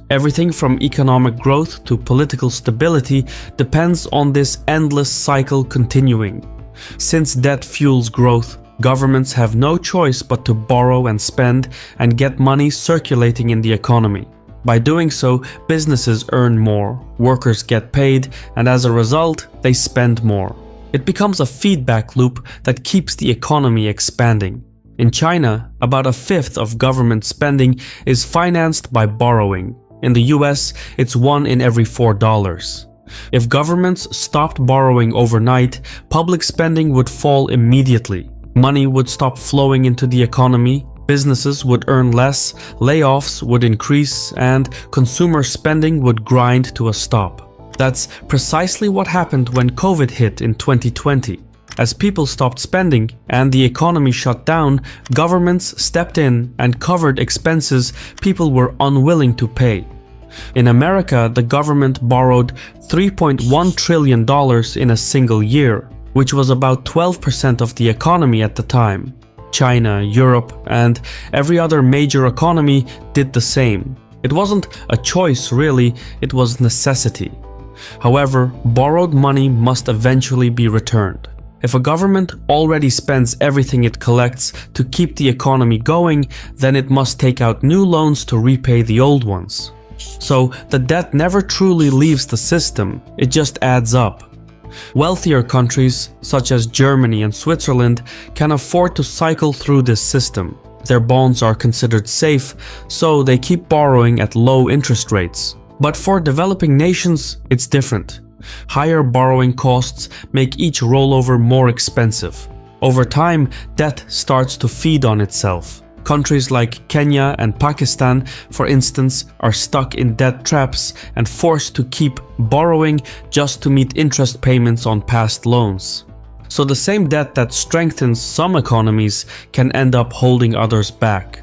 Everything from economic growth to political stability depends on this endless cycle continuing. Since debt fuels growth, governments have no choice but to borrow and spend and get money circulating in the economy. By doing so, businesses earn more, workers get paid, and as a result, they spend more. It becomes a feedback loop that keeps the economy expanding. In China, about a fifth of government spending is financed by borrowing. In the US, it's 1 in every $4. If governments stopped borrowing overnight, public spending would fall immediately. Money would stop flowing into the economy, businesses would earn less, layoffs would increase, and consumer spending would grind to a stop. That's precisely what happened when COVID hit in 2020. As people stopped spending and the economy shut down, governments stepped in and covered expenses people were unwilling to pay. In America, the government borrowed $3.1 trillion in a single year, which was about 12% of the economy at the time. China, Europe, and every other major economy did the same. It wasn't a choice really, it was necessity. However, borrowed money must eventually be returned. If a government already spends everything it collects to keep the economy going, then it must take out new loans to repay the old ones. So the debt never truly leaves the system, it just adds up. Wealthier countries, such as Germany and Switzerland, can afford to cycle through this system. Their bonds are considered safe, so they keep borrowing at low interest rates. But for developing nations, it's different. Higher borrowing costs make each rollover more expensive. Over time, debt starts to feed on itself. Countries like Kenya and Pakistan, for instance, are stuck in debt traps and forced to keep borrowing just to meet interest payments on past loans. So the same debt that strengthens some economies can end up holding others back.